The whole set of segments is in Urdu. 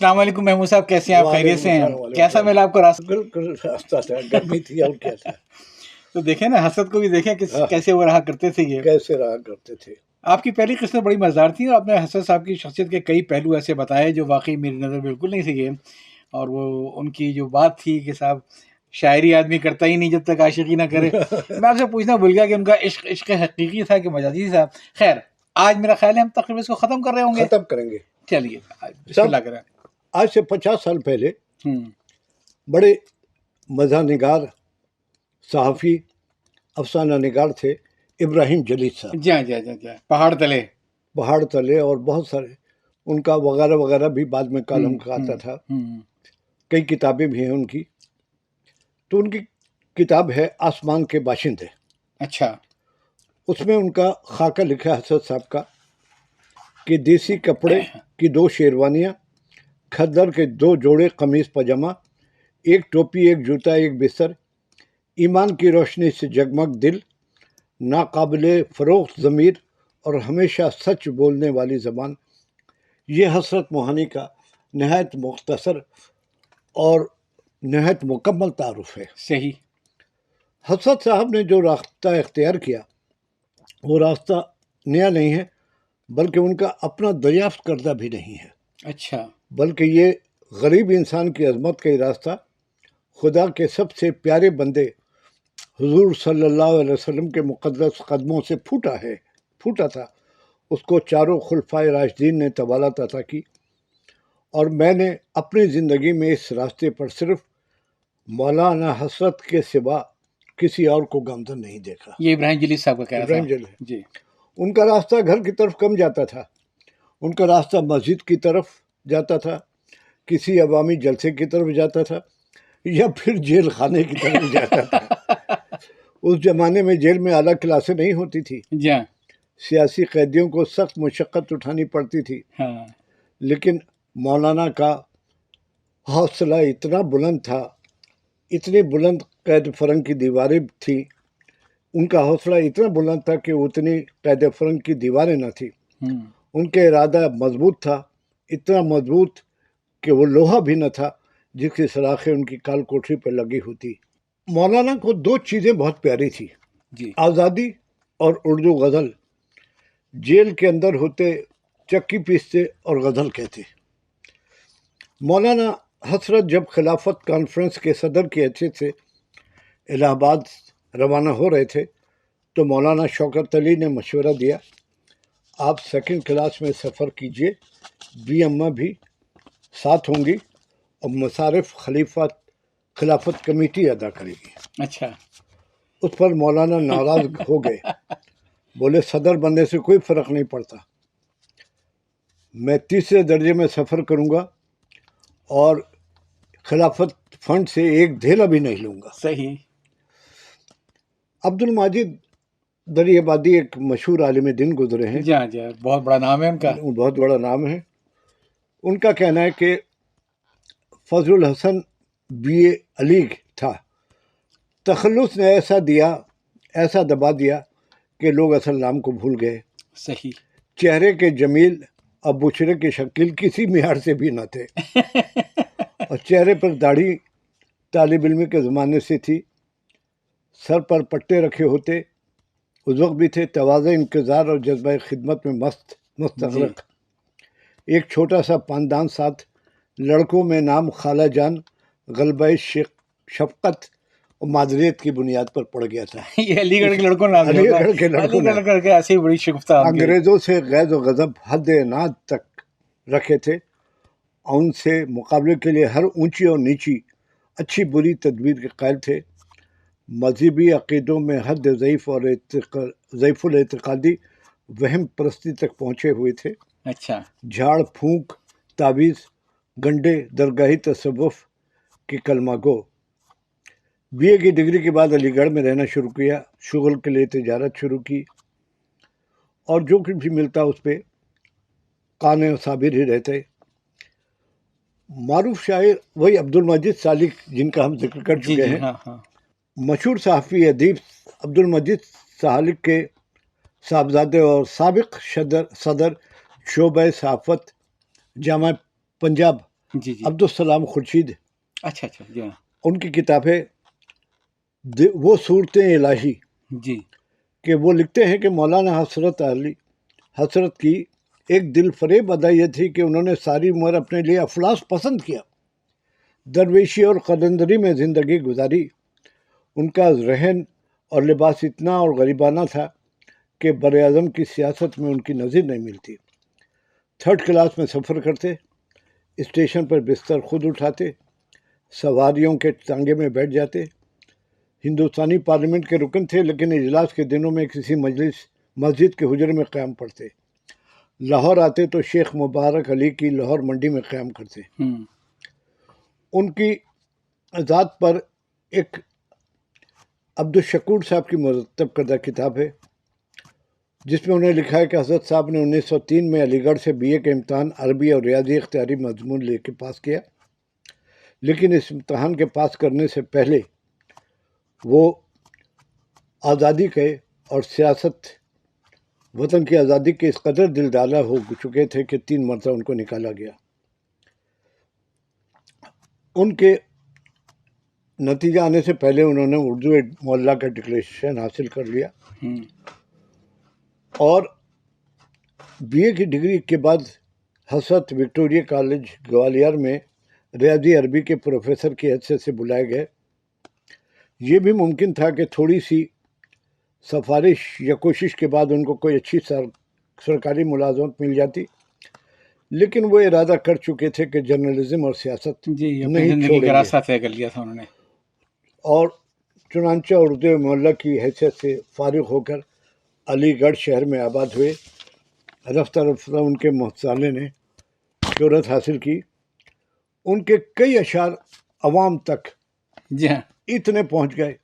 السلام علیکم محمود صاحب، کیسے ہیں آپ؟ خیریت سے ہیں؟ وعلیکم کیسا السلام۔ ملا آپ کو راستہ؟ بالکل راستہ تھا، گرمی تھی اور کیا تھا۔ تو دیکھیں نا، حسد کو بھی دیکھیں کہ ہاں، کیسے وہ رہا کرتے تھے یہ۔ کیسے رہا کرتے تھے۔ آپ کی پہلی قسمیں بڑی مزدار تھی، اور آپ نے حسد صاحب کی شخصیت کے کئی پہلو ایسے بتائے جو واقعی میری نظر بالکل نہیں تھے یہ۔ اور وہ ان کی جو بات تھی کہ صاحب شاعری آدمی کرتا ہی نہیں جب تک عاشقی نہ کرے۔ میں آپ سے پوچھنا بھول گیا کہ ان کا عشق حقیقی تھا کہ مجازی تھا؟ خیر، آج میرا خیال ہے ہم تقریباً اس کو ختم کر رہے ہوں گے۔ ختم کریں گے۔ چلیے بسم اللہ کریں۔ آج سے 50 سال پہلے ہوں، بڑے مزاح نگار صحافی افسانہ نگار تھے ابراہیم جلیل صاحب، جی ہاں جی ہاں جی، پہاڑ تلے۔ پہاڑ تلے، اور بہت سارے ان کا وغیرہ وغیرہ بھی بعد میں کالم کا آتا تھا۔ کئی کتابیں بھی ہیں ان کی۔ تو ان کی کتاب ہے آسمان کے باشندے۔ اچھا، اس میں ان کا خاکہ لکھا ہے حسد صاحب کا کہ دیسی کپڑے کی 2 شیروانیاں، کھدر کے 2 جوڑے قمیص پاجامہ، 1 ٹوپی، 1 جوتا، 1 بستر، ایمان کی روشنی سے جگمگ دل، ناقابل فروخت ضمیر اور ہمیشہ سچ بولنے والی زبان۔ یہ حسرت موہانی کا نہایت مختصر اور نہایت مکمل تعارف ہے۔ صحیح۔ حسد صاحب نے جو راستہ اختیار کیا وہ راستہ نیا نہیں ہے، بلکہ ان کا اپنا دریافت کردہ بھی نہیں ہے۔ اچھا، بلکہ یہ غریب انسان کی عظمت کا ہی راستہ خدا کے سب سے پیارے بندے حضور صلی اللہ علیہ وسلم کے مقدس قدموں سے پھوٹا تھا۔ اس کو چاروں خلفائے راشدین نے طوالت عطا کی، اور میں نے اپنی زندگی میں اس راستے پر صرف مولانا حسرت کے سوا کسی اور کو گامزن نہیں دیکھا۔ یہ ابراہیم جلیل صاحب کا کہنا تھا۔ ابراہیم جلیل، جی، ان کا راستہ گھر کی طرف کم جاتا تھا، ان کا راستہ مسجد کی طرف جاتا تھا، کسی عوامی جلسے کی طرف جاتا تھا، یا پھر جیل خانے کی طرف جاتا تھا۔ اس زمانے میں جیل میں اعلیٰ کلاسیں نہیں ہوتی تھی، جی ہاں، سیاسی قیدیوں کو سخت مشقت اٹھانی پڑتی تھی، ہاں، لیکن مولانا کا حوصلہ اتنا بلند تھا، اتنی بلند قید فرنگ کی دیواریں تھیں، ان کا حوصلہ اتنا بلند تھا کہ اتنی قید فرنگ کی دیواریں نہ تھیں۔ ان کا ارادہ مضبوط تھا، اتنا مضبوط کہ وہ لوہا بھی نہ تھا جس کی سلاخیں ان کی کال کوٹری پر لگی ہوتی۔ مولانا کو 2 چیزیں بہت پیاری تھی، جی، آزادی اور اردو غزل۔ جیل کے اندر ہوتے، چکی پیستے اور غزل کہتے۔ مولانا حسرت جب خلافت کانفرنس کے صدر کی حیثیت سے الہ آباد روانہ ہو رہے تھے تو مولانا شوکت علی نے مشورہ دیا، آپ 2nd کلاس میں سفر کیجئے، بی اماں بھی ساتھ ہوں گی اور مصارف خلافت کمیٹی ادا کرے گی۔ اچھا، اس پر مولانا ناراض ہو گئے، بولے صدر بننے سے کوئی فرق نہیں پڑتا، میں 3رے درجے میں سفر کروں گا اور خلافت فنڈ سے 1 دھیلا بھی نہیں لوں گا۔ صحیح۔ عبد الماجد دری آبادی ایک مشہور عالم دین گزرے ہیں، جی ہاں جی ہاں، بہت بڑا نام ہے ان کا۔ بہت بڑا نام ہے۔ ان کا کہنا ہے کہ فضل الحسن BA علی تھا، تخلص نے ایسا دبا دیا کہ لوگ اصل نام کو بھول گئے۔ صحیح۔ چہرے کے جمیل اب بشرے کی شکل کسی معیار سے بھی نہ تھے، اور چہرے پر داڑھی طالب علم کے زمانے سے تھی، سر پر پٹے رکھے ہوتے، اس وقت بھی تھے، تواضع، انکسار اور جذبہ خدمت میں مستغرق۔ ایک چھوٹا سا پاندان ساتھ، لڑکوں میں نام خالہ جان، غلبہ شفقت اور معذریت کی بنیاد پر پڑ گیا تھا۔ یہ علی گڑھ کے لڑکوں نے علی گڑھ کے لڑکوں نے علی گڑھ کے ایسی بڑی شگفتہ انگریزوں سے غیظ و غضب حد عناد تک رکھے تھے، اور ان سے مقابلے کے لیے ہر اونچی اور نیچی، اچھی بری تدبیر کے قائل تھے۔ مذہبی عقیدوں میں حد ضعیف اور ضعیف الاعتقادی وہم پرستی تک پہنچے ہوئے تھے۔ اچھا، جھاڑ پھونک، تعویذ، گنڈے، درگاہی تصوف کی کلمہ گو۔ BA کی ڈگری کے بعد علی گڑھ میں رہنا شروع کیا، شغل کے لیے تجارت شروع کی، اور جو کچھ بھی ملتا اس پہ قانے و صابر ہی رہتے۔ معروف شاعر وہی عبد المجید سالک جن کا ہم ذکر کر چکے ہیں۔ ہاں ہاں، مشہور صحافی ادیب عبد المجید سالک کے صاحبزادے اور سابق صدر شعبہ صحافت جامعہ پنجاب جی جی عبدالسلام خورشید، اچھا اچھا جی ہاں ان کی کتاب ہے وہ صورتیں الہی، جی کہ وہ لکھتے ہیں کہ مولانا حضرت کی ایک دل فریب ادا یہ تھی کہ انہوں نے ساری عمر اپنے لیے افلاس پسند کیا، درویشی اور قلندری میں زندگی گزاری۔ ان کا رہن اور لباس اتنا اور غریبانہ تھا کہ براعظم کی سیاست میں ان کی نظیر نہیں ملتی۔ 3rd کلاس میں سفر کرتے، اسٹیشن پر بستر خود اٹھاتے، سواریوں کے ٹانگے میں بیٹھ جاتے۔ ہندوستانی پارلیمنٹ کے رکن تھے، لیکن اجلاس کے دنوں میں کسی مسجد کے حجرے میں قیام پڑھتے۔ لاہور آتے تو شیخ مبارک علی کی لاہور منڈی میں قیام کرتے۔ ان کی ذات پر ایک عبدالشکور صاحب کی مرتب کردہ کتاب ہے، جس میں انہیں لکھا ہے کہ حضرت صاحب نے 1903 میں علی گڑھ سے BA کے امتحان عربی اور ریاضی اختیاری مضمون لے کے پاس کیا، لیکن اس امتحان کے پاس کرنے سے پہلے وہ آزادی کے اور سیاست، وطن کی آزادی کے اس قدر دل ڈالا ہو چکے تھے کہ 3 مرتبہ ان کو نکالا گیا۔ ان کے نتیجہ آنے سے پہلے انہوں نے اردو معلیٰ کا ڈکلیریشن حاصل کر لیا، اور BA کی ڈگری کے بعد حضرت وکٹوریہ کالج گوالیار میں ریاضی عربی کے پروفیسر کی حیثیت سے بلائے گئے۔ یہ بھی ممکن تھا کہ تھوڑی سی سفارش یا کوشش کے بعد ان کو کوئی اچھی سرکاری ملازمت مل جاتی، لیکن وہ ارادہ کر چکے تھے کہ جرنلزم اور سیاست جی اپنی نہیں زندگی چھوڑیں کا گے، راستہ طے کر لیا تھا انہوں نے۔ اور چنانچہ اردو معلیٰ کی حیثیت سے فارغ ہو کر علی گڑھ شہر میں آباد ہوئے۔ رفتہ رفتہ ان کے مطالعے نے شہرت حاصل کی۔ ان کے کئی اشعار عوام تک جی ہاں اتنے پہنچ گئے۔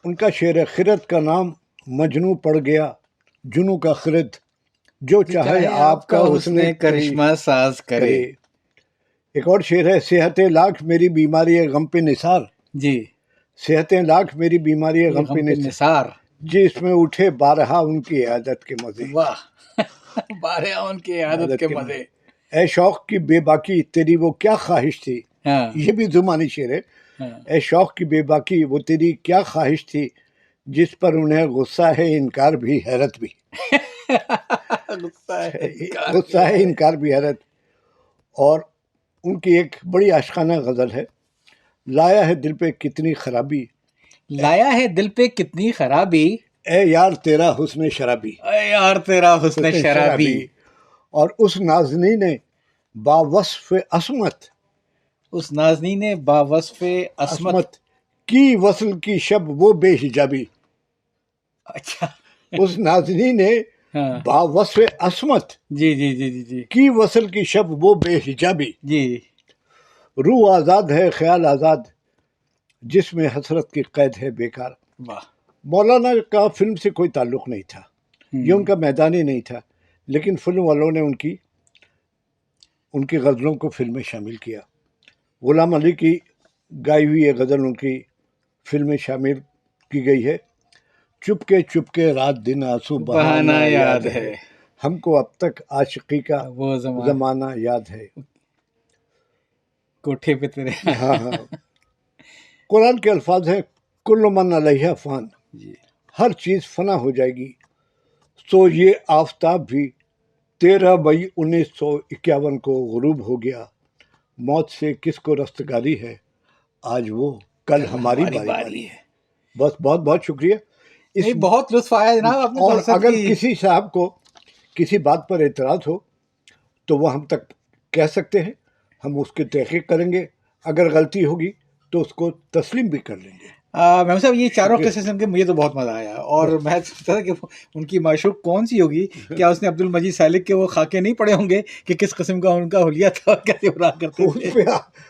ان کا شعر ہے: خرد کا نام مجنوں پڑ گیا، جنوں کا خرد، جو چاہے آپ کا حسن کرشمہ ساز کرے۔ ایک اور شعر ہے: صحت لاکھ میری بیماری ہے غم پہ نثار، جی صحت لاکھ میری بیماری ہے غم پہ نثار، نثار، جی اس میں اٹھے بارہا ان کی عادت کے مزے۔ واہ بارے ان کی عادت کے مزے۔ اے شوق کی بے باکی تیری وہ کیا خواہش تھی، ہاں یہ بھی زمانی شعر ہے۔ ہاں اے شوق کی بے باکی وہ تیری کیا خواہش تھی، جس پر انہیں غصہ ہے انکار بھی حیرت بھی، غصہ ہے انکار بھی حیرت۔ اور ان کی ایک بڑی عاشقانہ غزل ہے: لایا ہے دل پہ کتنی خرابی، لایا ہے دل پہ کتنی خرابی، اے یار تیرا حسن شرابی، اے یار تیرا حسن شرابی، اور اس نازنی نے با وصف عصمت، اس نازنی نے با وصف عصمت، کی وصل کی شب وہ بے حجابی۔ اچھا اس نازنی نے ہاں با وصف عصمت، جی جی جی جی جی کی وصل کی شب وہ بے حجابی، جی روح آزاد ہے خیال آزاد، جس میں حسرت کی قید ہے بیکار۔ واہ مولانا کا فلم سے کوئی تعلق نہیں تھا، یہ ان کا میدان ہی نہیں تھا، لیکن فلم والوں نے ان کی غزلوں کو فلم میں شامل کیا۔ غلام علی کی گائی ہوئی یہ غزل ان کی فلم میں شامل کی گئی ہے: چپ کے رات دن آنسو بہانا یاد ہے، ہم کو اب تک عاشقی کا وہ زمانہ یاد ہے۔ کوٹھے پہ تیرے ہاں ہاں، قرآن کے الفاظ ہیں: کل من علیہ فان، جی ہر چیز فنا ہو جائے گی، سو یہ آفتاب بھی 13 مئی 1951 کو غروب ہو گیا، موت سے کس کو رستگاری ہے، آج وہ کل ہماری باری ہے۔ بس بہت بہت شکریہ۔ نہیں بہت لطف آیا جناب آپ نے اور فرصت اگر کی۔ کسی صاحب کو کسی بات پر اعتراض ہو تو وہ ہم تک کہہ سکتے ہیں، ہم اس کی تحقیق کریں گے، اگر غلطی ہوگی تو اس کو تسلیم بھی کر لیں گے۔ میم صاحب یہ چاروں قصے سن کے مجھے تو بہت مزہ آیا، اور میں سوچتا تھا کہ ان کی معشوق کون سی ہوگی، کیا اس نے عبد المجید سالک کے وہ خاکے نہیں پڑے ہوں گے کہ کس قسم کا ان کا حلیہ تھا، کیسے برا کرتے تھے۔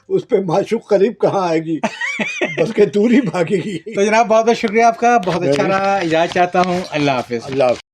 اس پہ معشوق قریب کہاں آئے گی، بلکہ دوری بھاگے گی۔ تو جناب بہت بہت شکریہ آپ کا، بہت اچھا رہا، اجازت چاہتا ہوں، اللہ حافظ۔ اللہ حافظ۔